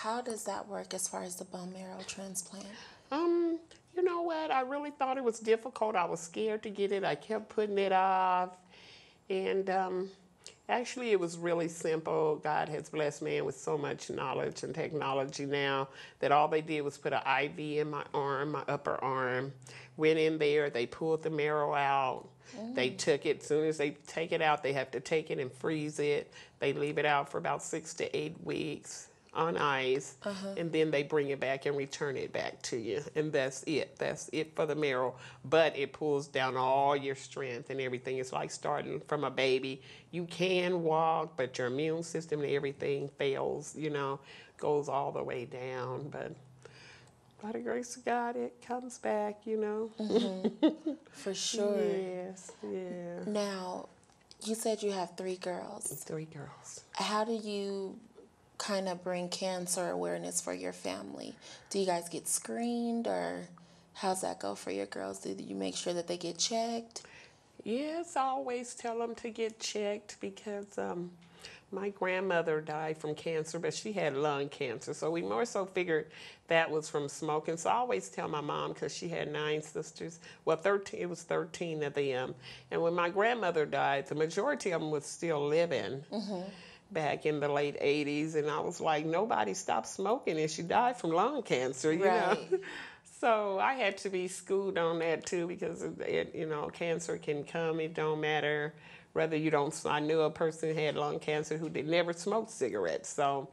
how does that work as far as the bone marrow transplant? You know what? I really thought it was difficult. I was scared to get it. I kept putting it off. And actually, it was really simple. God has blessed me with so much knowledge and technology now that all they did was put an IV in my arm, my upper arm. Went in there, they pulled the marrow out. They took it. As soon as they take it out, they have to take it and freeze it. They leave it out for about 6 to 8 weeks on ice, and then they bring it back and return it back to you, and that's it. That's it for the marrow. But it pulls down all your strength and everything. It's like starting from a baby. You can walk, but your immune system and everything fails, goes all the way down. But by the grace of God, it comes back, For sure. Yes, yeah. Now, you said you have 3 girls. 3 girls. How do you kind of bring cancer awareness for your family? Do you guys get screened, or how's that go for your girls? Do you make sure that they get checked? Yes, I always tell them to get checked because my grandmother died from cancer, but she had lung cancer. So we more so figured that was from smoking. So I always tell my mom, because she had 9 sisters, well, 13, it was 13 of them. And when my grandmother died, the majority of them was still living. Back in the late 80s, and I was like, nobody stopped smoking, and she died from lung cancer, you know. So I had to be schooled on that too, because cancer can come. It don't matter whether you don't. I knew a person who had lung cancer who never smoked cigarettes. So,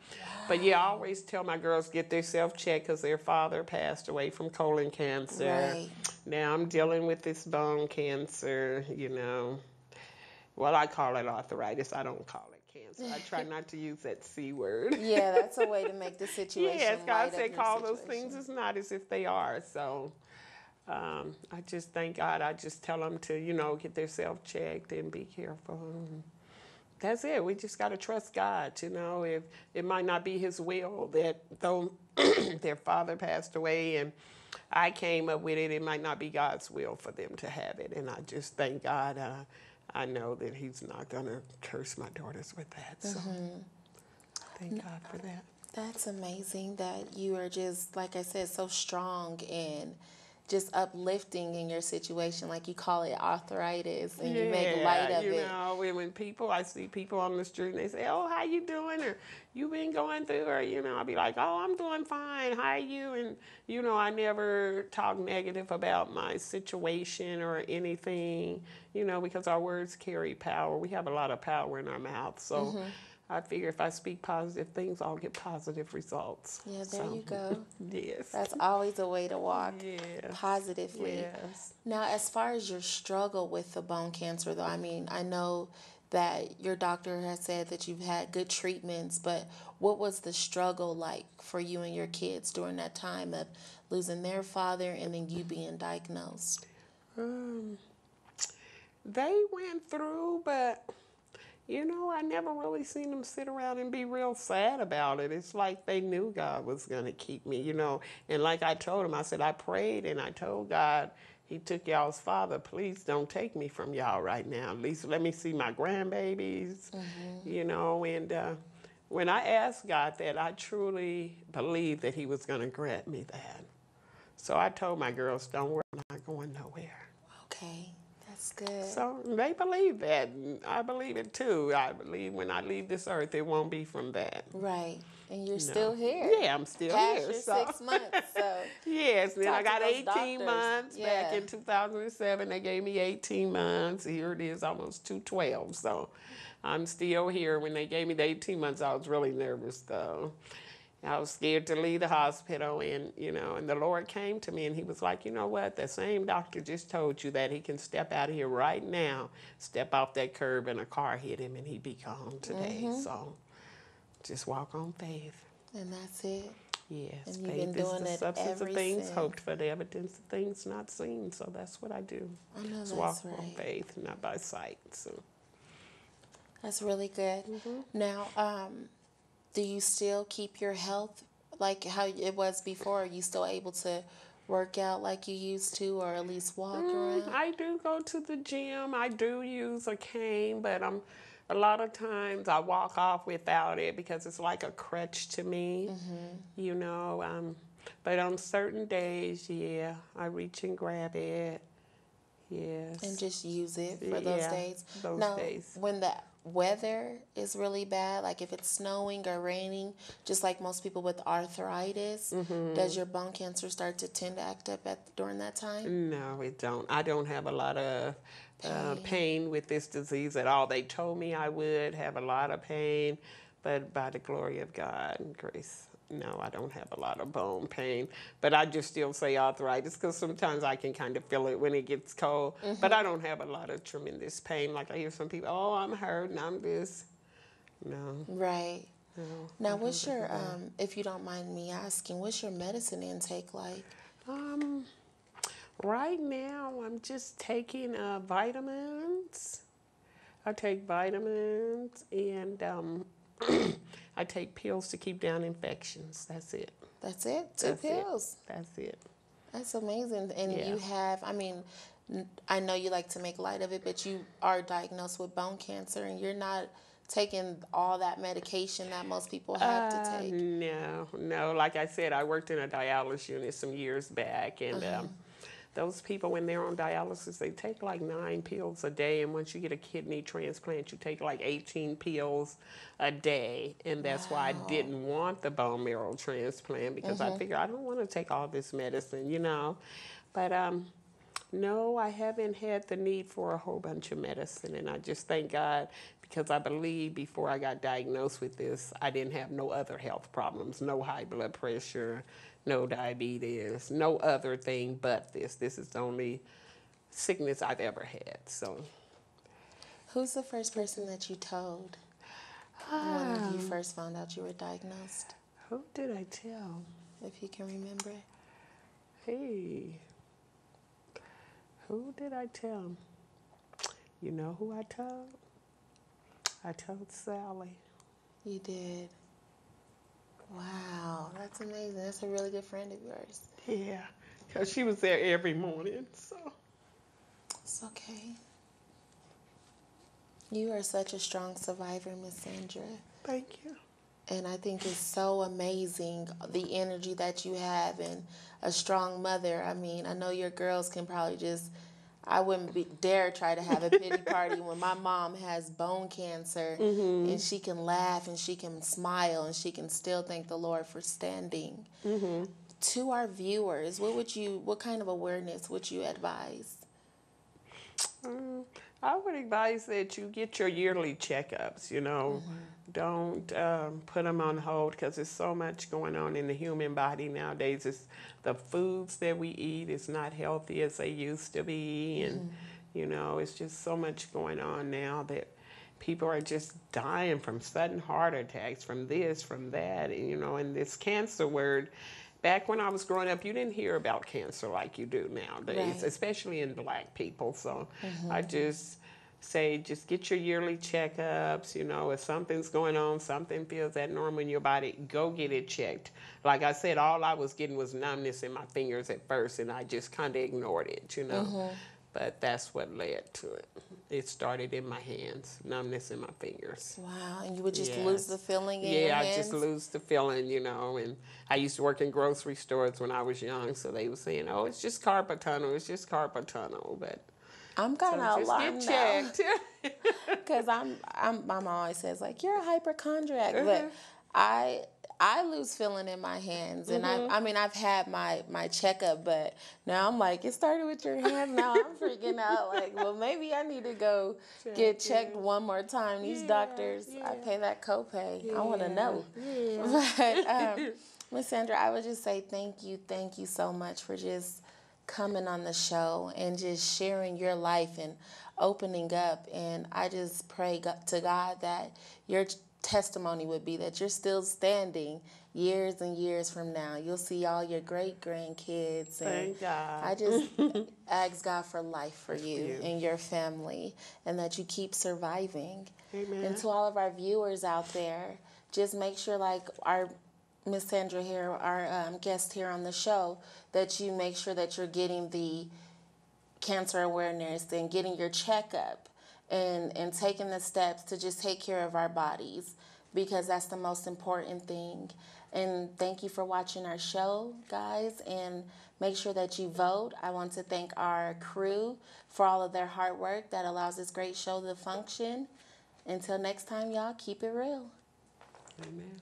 but yeah, I always tell my girls get themselves checked because their father passed away from colon cancer. Now I'm dealing with this bone cancer. Well, I call it arthritis. I don't call it cancer. I try not to use that C word. Yeah, that's a way to make the situation Yes, God said call situation. those things as not as if they are. So I just thank God. I just tell them to, get themselves checked and be careful. That's it. We just got to trust God, If it might not be his will that though their father passed away and I came up with it, it might not be God's will for them to have it. And I just thank God. I know that he's not going to curse my daughters with that. So thank God for that. That's amazing that you are just, like I said, so strong and just uplifting in your situation. Like you call it arthritis and you make light of it. When I see people on the street and they say, oh, how you doing? Or you been going through? Or, I'll be like, oh, I'm doing fine. How are you? And, I never talk negative about my situation or anything, because our words carry power. We have a lot of power in our mouth. So I figure if I speak positive things, I'll get positive results. Yeah, there you go. Yes. That's always a way to walk positively. Yes. Now, as far as your struggle with the bone cancer, though, I know that your doctor has said that you've had good treatments, but what was the struggle like for you and your kids during that time of losing their father and then you being diagnosed? They went through, but... I never really seen them sit around and be real sad about it. It's like they knew God was going to keep me, And like I told him, I said, I prayed and I told God, he took y'all's father. Please don't take me from y'all right now. At least let me see my grandbabies, And when I asked God that, I truly believed that he was going to grant me that. So I told my girls, don't worry, I'm not going nowhere. Okay. That's good. So they believe that. I believe it too. I believe when I leave this earth, it won't be from that. Right. And you're still here. Yeah, I'm still Past here. Your 6 months. So yes, then I got 18 doctors. months back in 2007. They gave me 18 months. Here it is, almost 212. So I'm still here. When they gave me the 18 months, I was really nervous though. I was scared to leave the hospital, and and the Lord came to me and he was like, you know what, the same doctor just told you that he can step out of here right now, step off that curb and a car hit him and he'd be gone today. So just walk on faith. And that's it. Yes, and you've faith been doing is the it substance of things since. hoped for, the evidence of things not seen. So that's what I do. I know that's walk right. on faith, not by sight. So that's really good. Now, do you still keep your health like how it was before? Are you still able to work out like you used to, or at least walk around? I do go to the gym. I do use a cane, but I'm a lot of times I walk off without it because it's like a crutch to me, you know. But on certain days, yeah, I reach and grab it. And Yes. just use it for those Yeah, days. those Now, days. when the weather is really bad, like if it's snowing or raining, just like most people with arthritis, does your bone cancer start to tend to act up during that time? No, it don't. I don't have a lot of Pain. pain with this disease at all. They told me I would have a lot of pain, but by the glory of God and grace, no, I don't have a lot of bone pain. But I just still say arthritis because sometimes I can kind of feel it when it gets cold. But I don't have a lot of tremendous pain. Like I hear some people, oh, I'm hurting, I'm this. No, Right. no, I Now, don't what's have your, that. if you don't mind me asking, what's your medicine intake like? Um, right now, I'm just taking vitamins. I take vitamins and I take pills to keep down infections. That's it. That's it? Two That's it. pills. That's it. That's amazing. And Yeah. you have, I mean, I know you like to make light of it, but you are diagnosed with bone cancer and you're not taking all that medication that most people have to take. No, no. Like I said, I worked in a dialysis unit some years back, and those people, when they're on dialysis, they take like 9 pills a day, and once you get a kidney transplant, you take like 18 pills a day, and that's why I Wow. didn't want the bone marrow transplant because I figured I don't want to take all this medicine, you know. But no, I haven't had the need for a whole bunch of medicine, and I just thank God because I believe before I got diagnosed with this, I didn't have no other health problems, no high blood pressure, no diabetes, no other thing but this. This is the only sickness I've ever had. So, Who's the first person that you told when you first found out you were diagnosed, who did I tell? if you can remember? Hey, who did I tell? You know who I told? I told Sally. You did. Wow, that's amazing. That's a really good friend of yours. Yeah, because she was there every morning. So, It's okay. You are such a strong survivor, Miss Sandra. thank you. And I think it's so amazing the energy that you have and a strong mother. I mean, I know your girls can probably just, I wouldn't dare try to have a pity party when my mom has bone cancer and she can laugh and she can smile and she can still thank the Lord for standing. To our viewers, what kind of awareness would you advise? I would advise that you get your yearly checkups, you know. Don't put them on hold because there's so much going on in the human body nowadays. It's the foods that we eat is not healthy as they used to be. And, you know, it's just so much going on now that people are just dying from sudden heart attacks, from this, from that, and, you know, and this cancer word. Back when I was growing up, you didn't hear about cancer like you do nowadays, Right. especially in black people. So I just say, just get your yearly checkups. You know, if something's going on, something feels abnormal in your body, go get it checked. Like I said, all I was getting was numbness in my fingers at first, and I just kind of ignored it, you know. But that's what led to it. It started in my hands, numbness in my fingers. Wow, and you would just Yes. lose the feeling in your Yeah, I hands? just lose the feeling, you know. And I used to work in grocery stores when I was young, so they were saying, "Oh, it's just carpal tunnel. It's just carpal tunnel." But I'm kind so of just get alarmed now checked. because my mom always says like you're a hypochondriac, but I I lose feeling in my hands, and I mean I've had my checkup, but now I'm like it started with your hands. Now I'm freaking out. Like, well, maybe I need to go get checked one more time. These Yeah, doctors, I yeah. pay that copay. I want to know. Yeah. But Miss Sandra, I would just say thank you so much for just coming on the show and just sharing your life and opening up. And I just pray to God that your testimony would be that you're still standing years and years from now. You'll see all your great grandkids. And Thank God. I just ask God for life for you and your family and that you keep surviving. Amen. And to all of our viewers out there, just make sure, like our Miss Sandra here, our guest here on the show, that you make sure that you're getting the cancer awareness and getting your checkup and taking the steps to just take care of our bodies, because that's the most important thing. And thank you for watching our show, guys, and make sure that you vote. I want to thank our crew for all of their hard work that allows this great show to function. Until next time, y'all, keep it real. Amen.